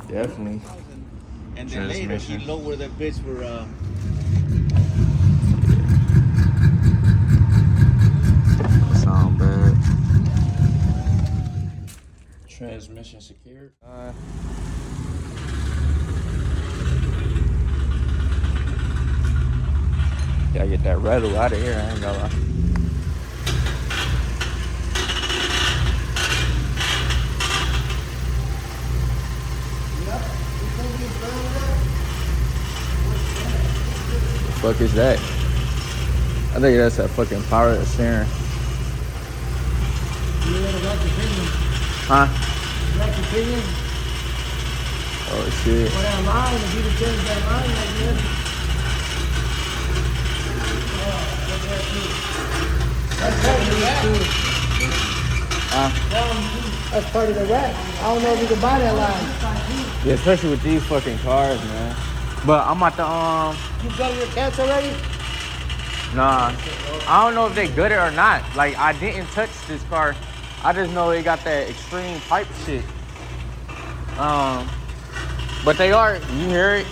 Definitely. And then later he lowered that bitch for Sound bad. Transmission secured. Gotta get that rattle out of here, I ain't gonna lie. The fuck is that? I think that's that fucking power steering. Huh? Oh shit. For that line, if you could change that line like this. That's part of the rack. That's part of the rack. I don't know if you can buy that line. Yeah, especially with these fucking cars, man. But I'm at the You got your cats already? Nah. I don't know if they good or not. Like, I didn't touch this car. I just know it got that extreme pipe shit. But they are, you hear it?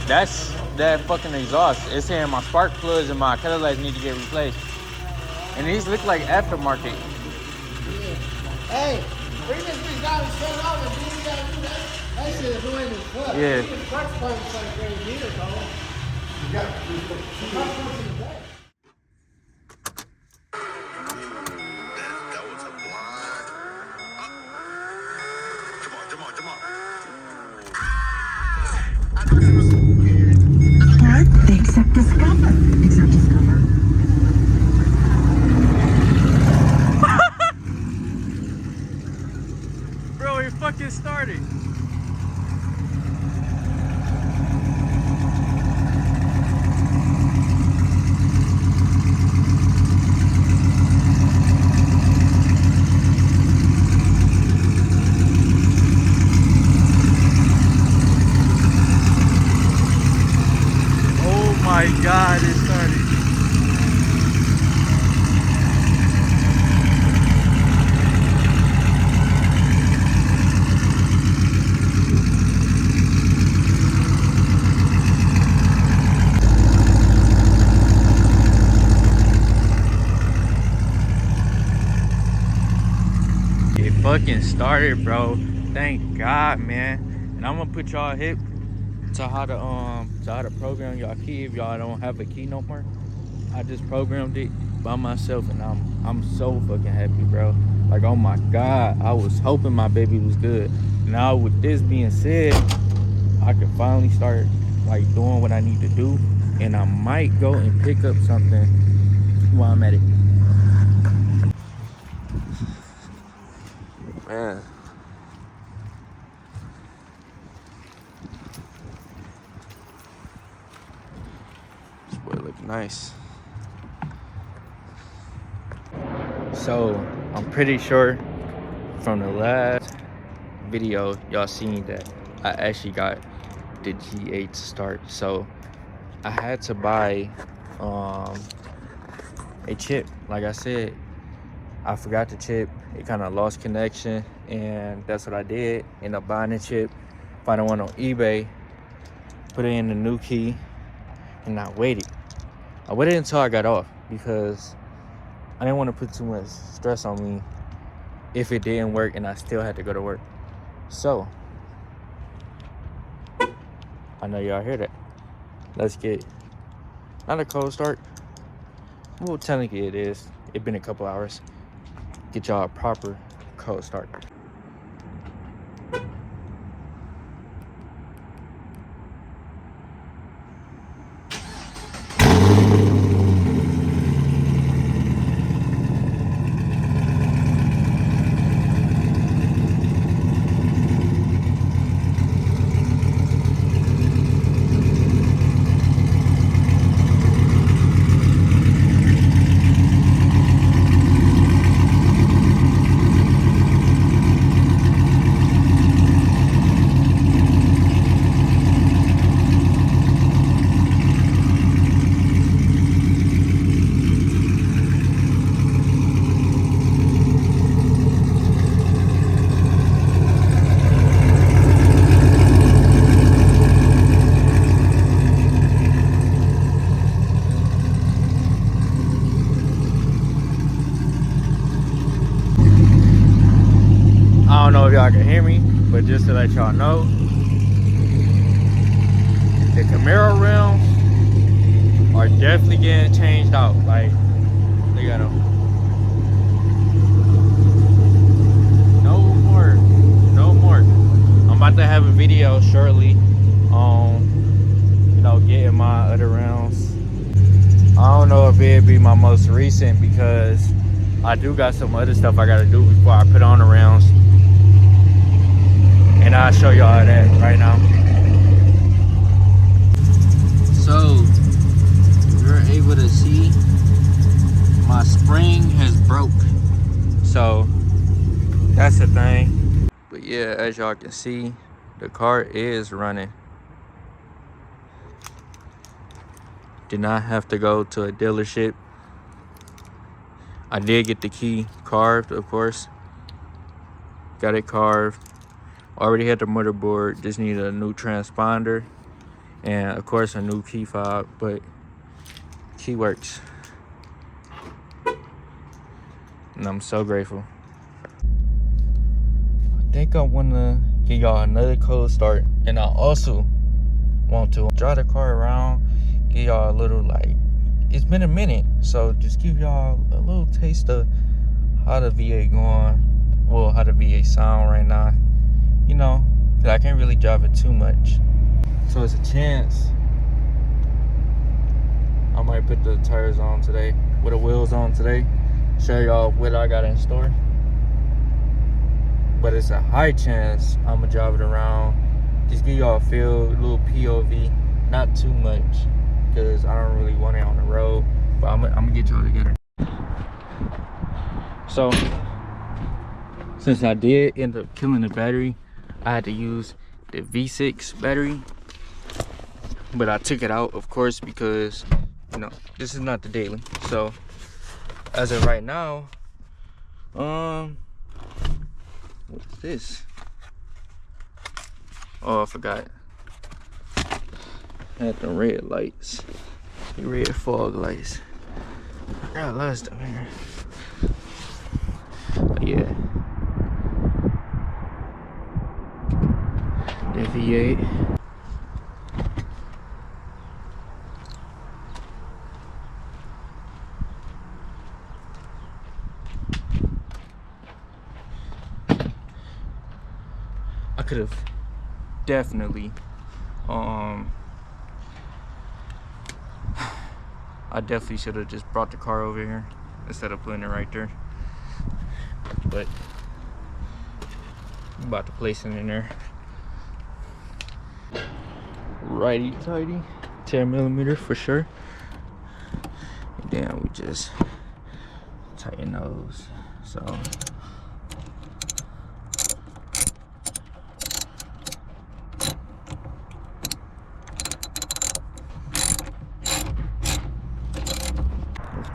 That's that fucking exhaust. It's saying my spark plugs and my Cadillacs need to get replaced. And these look like aftermarket. Yeah. Hey, bring this bitch down and shut it off and do what you gotta do that. That shit is annoying as fuck. Yeah. Even the truck's playing like great meters, though. You got the truck goes in the back. That was a blind. Come on. Except discover. Bro, he fucking started. Oh my God, it started. It fucking started, bro. Thank God, man. And I'm gonna put y'all hip to how to program y'all key if y'all don't have a key no more. I just programmed it by myself and I'm so fucking happy, bro. Like, oh my God, I was hoping my baby was good. Now with this being said, I can finally start like doing what I need to do, and I might go and pick up something while I'm at it. Man. This boy look nice. So I'm pretty sure from the last video y'all seen that I actually got the G8 to start. So I had to buy a chip. Like I said, I forgot the chip. It kind of lost connection, and that's what I did. End up buying the chip, finding one on eBay, put it in the new key, and I waited. I waited until I got off because I didn't want to put too much stress on me if it didn't work and I still had to go to work. So, I know y'all hear that. Let's get, not a cold start. Well, technically it is. It's been a couple hours. Get y'all a proper cold start. hear me, but just to let y'all know, the Camaro rims are definitely getting changed out. Like, look at them. No more. No more. I'm about to have a video shortly on, you know, getting my other rims. I don't know if it'd be my most recent because I do got some other stuff I gotta do before I put on the rims. And I'll show y'all that right now. So, you're able to see my spring has broke. So, that's the thing. But yeah, as y'all can see, the car is running. Did not have to go to a dealership. I did get the key carved, of course. Got it carved. Already had the motherboard. Just needed a new transponder. And of course a new key fob. But key works. And I'm so grateful. I think I want to give y'all another cold start. And I also want to drive the car around. Give y'all a little, like, it's been a minute, so just give y'all a little taste of how the V8 going. Well, how the V8 sound right now, you know, because I can't really drive it too much. So it's a chance I might put the tires on today, with the wheels on today, show y'all what I got in store. But it's a high chance I'm gonna drive it around, just give y'all a feel, a little POV, not too much, because I don't really want it on the road. But I'm gonna get y'all together. So, since I did end up killing the battery, I had to use the V6 battery. But I took it out, of course, because, you know, this is not the daily. So, as of right now, what's this? Oh, I forgot. Had the red lights, the red fog lights. I got a lot of stuff in here. But yeah, the V8. I could have definitely I definitely should have just brought the car over here instead of putting it right there. But I'm about to place it in there. Righty tighty, 10mm for sure. And then we just tighten those. So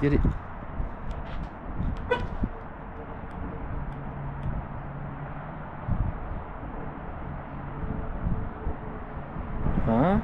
get it. Huh?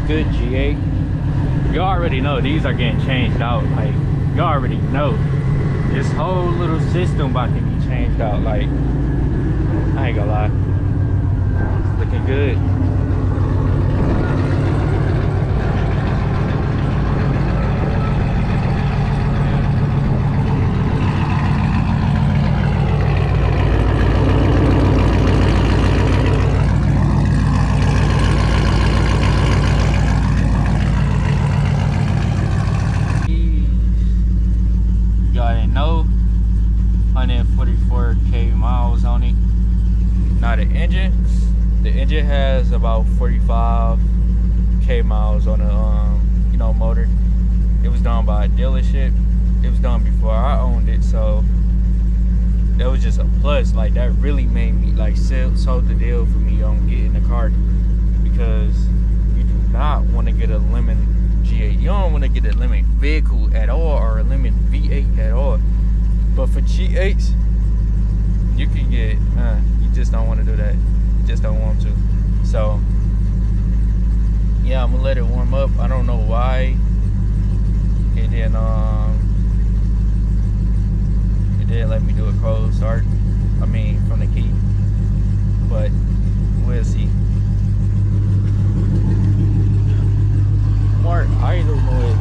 Good G8. You already know these are getting changed out. Like, you already know this whole little system about to be changed out. Like, I ain't gonna lie, it's looking good. No, 144k miles on it. Now the engine has about 45 100K miles on a you know, motor. It was done by a dealership. It was done before I owned it, so that was just a plus. Like, that really made me like sold the deal for me on getting the car, because you do not want to get a lemon G8. You don't want to get a lemon vehicle at all, or a lemon V8 at all. But for G8s, you can get, you just don't want to do that. You just don't want to. So yeah, I'm gonna let it warm up. I don't know why it didn't let me do a cold start. I mean, from the key, but we'll see. More idle noise.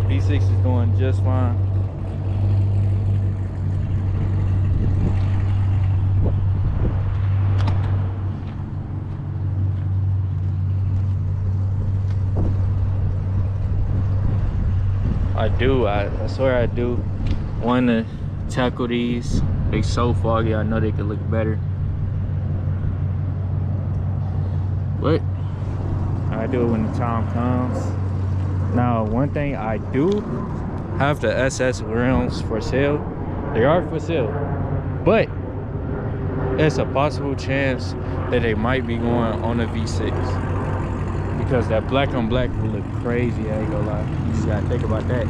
V6 is doing just fine. I swear I do want to tackle these. They so foggy, I know they could look better, but I do it when the time comes. Now, one thing, I do have the SS rims for sale. They are for sale, but there's a possible chance that they might be going on a V6, because that black on black will look crazy. I ain't gonna lie. You just gotta think about that.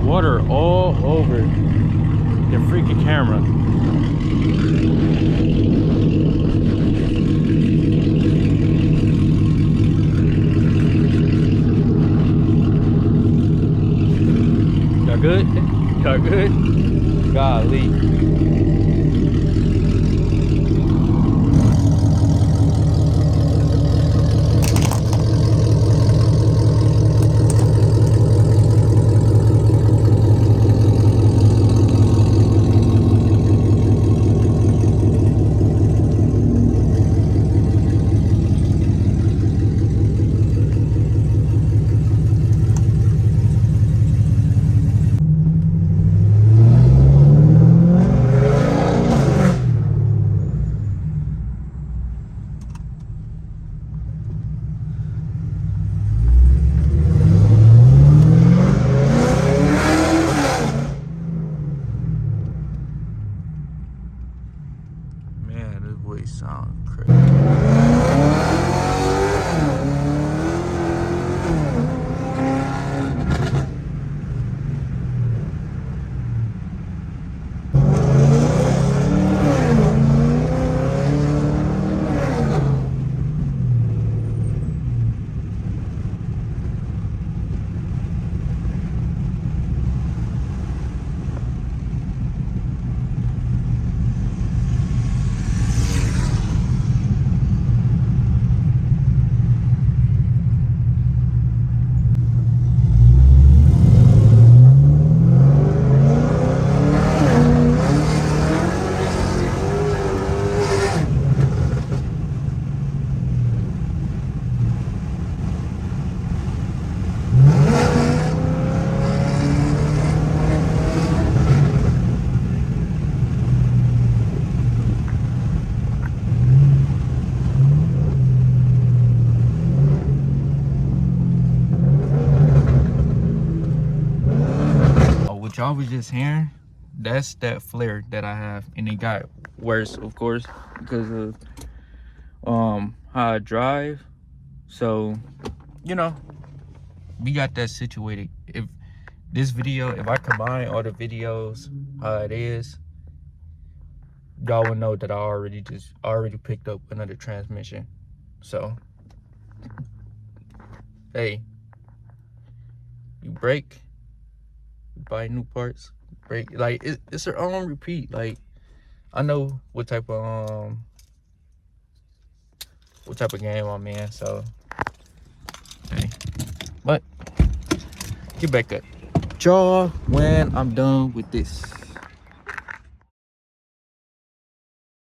Water all over the freaking camera. Y'all good? Y'all good? Golly. Sound crazy. What y'all was just hearing, that's that flare that I have, and it got worse, of course, because of how I drive. So, you know, we got that situated. If this video, if I combine all the videos how it is, y'all would know that I already picked up another transmission. So, hey, you break, you buy new parts, break, like it's their own repeat. Like, I know what type of game I'm in, so hey. But get back up, y'all, when I'm done with this.